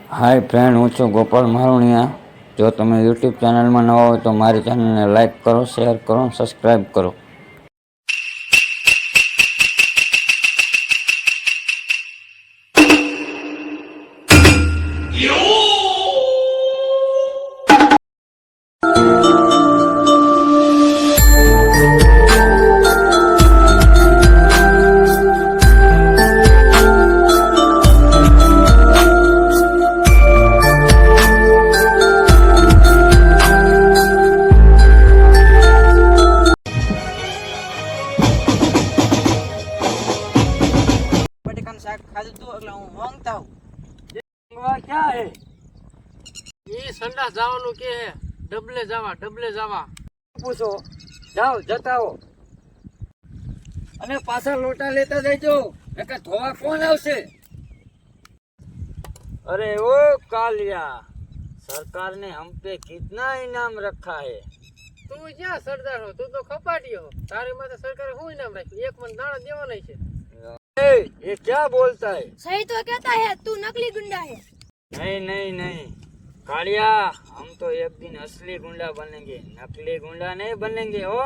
હાય friend, હું છું ગોપાલ મારુણિયા. જો તમે યુટ્યુબ ચેનલમાં નવા હોય તો મારી ચેનલને લાઇક કરો, શેર કરો, સબસ્ક્રાઈબ કરો. શાક ખાધું તું એટલે હું માંગતા હું क्या है ये संडा જવાનું કે હે ડબલે જવા પૂછો જાઓ જતા હો અને પાછા લોટા લેતા જઈજો નકર ધોવા કોણ આવશે अरे ओ कालिया सरकार ने हम पे कितना इनाम रखा है તું ક્યાં સરદાર હો તું તો ખપાટી હો તારી માટે સરકારે શું ઇનામ રાખ્યું એક મન દાણા દેવાના છે ये क्या बोलता है सही तो कहता है तू नकली गुंडा है नहीं नहीं नहीं कालिया हम तो एक दिन असली गुंडा बनेंगे नकली गुंडा नहीं बनेंगे हो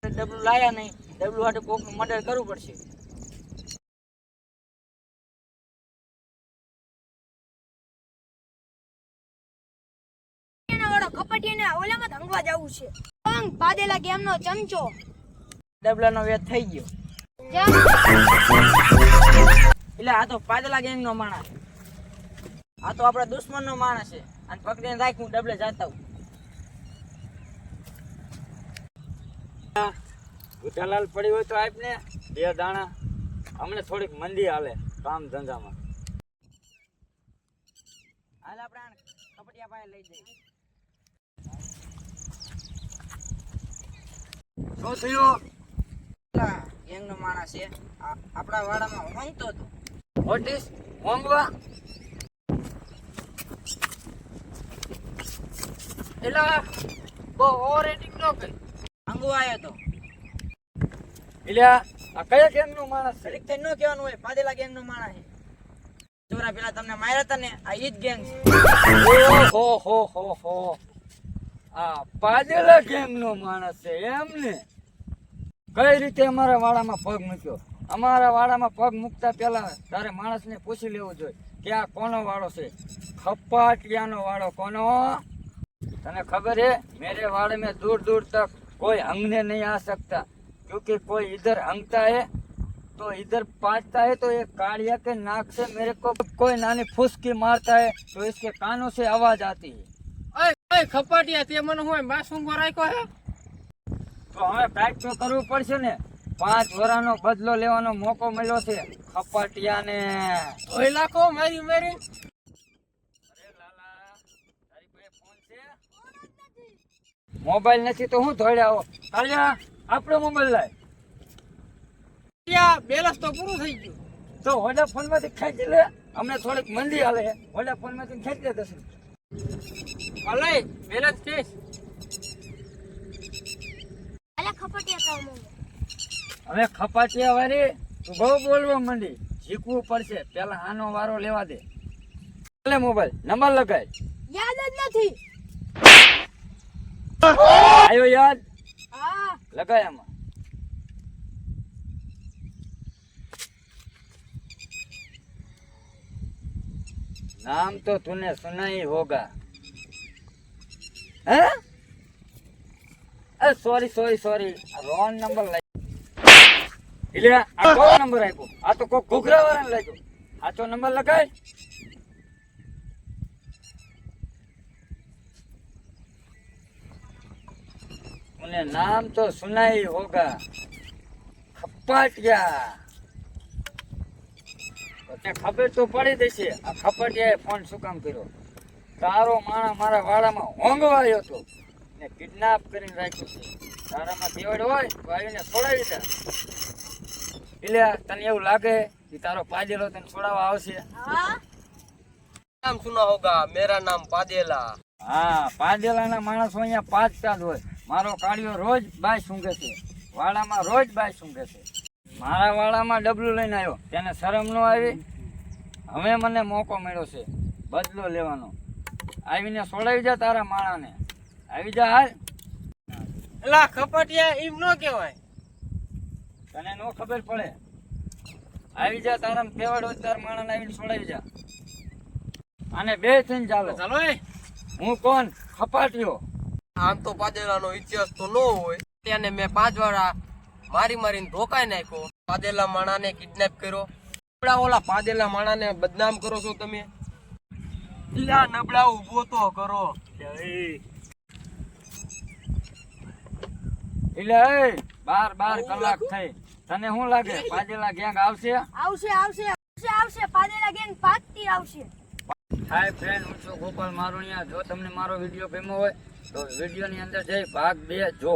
ડબલું લાયા નહીં ડબલું હાટે કોકનું મર્ડર કરવું પડશે એના વાળો કપટિયાને ઓલામાં ધંગવા જાવું છે પંગ પાદેલા ગેમનો ચમચો ડબલાનો વેત થઈ ગયો જા એટલે આ તો પાદલા ગેંગનો માણસ આ તો આપણા દુશ્મનનો માણસ છે અને પકડીને રાખ હું ડબલે જાતા હું ઉઠાલાલ પડી હોય તો આપને બે દાણા અમને થોડીક મંદી હાલે કામ ધંધામાં હાલ આપણે કપટિયા પાસે લઈ જઈએ શું થયું ગેંગનો માણસ છે આપણા વાડામાં માંગતો હતો ઓટિસ મોંઘવા એલા બહુ ઓવર રેટિંગ નો કર અંગવાયો તો એટલે આ કયા ગેંગનો માણસ છે ઘડીક ન કહેવાનું હોય પાદેલા ગેંગનો માણસ છે ચોરા પેલા તમને માર્યા હતા ને આ ઈ જ ગેંગ છે હો આ પાદેલા ગેંગનો માણસ છે એમ ને કઈ રીતે અમારા વાડામાં પગ મૂક્યો અમારા વાડામાં પગ મૂકતા પહેલા તારે માણસને પૂછી લેવું જોઈએ કે આ કોનો વાડો છે ખપાટિયાનો વાડો કોનો तने खबर है मेरे वाड़े में दूर दूर तक कोई हंगने नहीं आ सकता क्योंकि कोई इधर हंगता है तो इधर पाटता है तो ये कालिया के नाक से मेरे को कोई नानी फुसकी मारता है तो इसके कानों से आवाज आती है ओए खपाटिया ते मन होय मासूंगो राख्यो है तो हमें काट तो करવું પડશે ને 5 વરાનો બદલો લેવાનો મોકો મળ્યો છે ખપાટિયાને ધોઈ લાખો મારી मोबाइल नहीं तो हूँ धोड़े आओ कालिया आपनो मोबाइल लाय બેલેન્સ તો પૂરું થઈ ગયું तो होडा फोन में खेंची ले हमने थोड़ी मंदी हाले है होडा फोन में खेंच ले 10 અલે બેલેન્સ કેસ અલા કપટિયા કામ હવે ખપાટિયા વાળી તું બહુ બોલવા મંડી શીખવું પડશે પેલા આનો વારો લેવા દે લે મોબાઈલ નંબર લગાય યાદ જ નથી आयो याद હા लगाया हम नाम तो तूने सुना ही होगा हैं sorry sorry sorry wrong number એટલે આ કોનો નંબર આપ્યો આ તો કોઈ ઘૂઘરા વાળાને લાગ્યો આ તો નંબર લગાય उन्हें नाम तो सुना ही होगा खपाटिया खबर तो पड़ी देશે આ ખપાટિયાએ ફોન શું કામ કર્યો તારો માણા મારા વાડામાં હોંગવાયો હતો ને કિડનેપ કરીને રાખ્યો છે તારામાં દેવડ હોય તો આવીને છોડાવી દે એટલે તને એવું લાગે કે તારો પાદેલો તને છોડાવવા આવશે હા નામ સુના હોગા મેરા નામ પાદેલા હા પાદેલાના માણસો અહીંયા 5 હોય મારો કાળિયો રોજ બાય સૂંઘે છે વાડામાં રોજ બાય સૂંઘે છે મારા વાળામાં ડબલું લઈને આવ્યો, તેને શરમ ન આવી. હવે મને મોકો મળ્યો છે બદલો લેવાનો. આવીને છોડાવી જા તારા માણાને. આવી જા હાલ. એલા ખપટિયા એમ નો કહેવાય. તને નો ખબર પડે. આવી જા, તારા કેવડ હોય તારા માણાને આવીને છોડાવી જા. અને બે થઈને ચાલો. ચાલો એ. હું કોણ? ખપાટ્યો. આમ તો પાદેલાનો ઇતિહાસ તો ન હોય. તેને મેં 5 વાર મારીને ધોકાઈ નાખ્યો. પાદેલા માણાને કિડનેપ કર્યો. નબળા ઓલા પાદેલા માણાને બદનામ કરો છો તમે. લા નબળા ઉભો તો કરો. એટલે એ 12 કલાક થઈ. તને શું લાગે પાજેલા ગેંગ આવશે? આવશે પાદેલા ગેંગ પાકતી આવશે. હાય ફ્રેન્ડ, હું છું ગોપાલ મારુણિયા. જો તમને મારો વિડીયો ગમ્યો હોય તો વિડીયોની અંદર જઈ ભાગ 2 જો.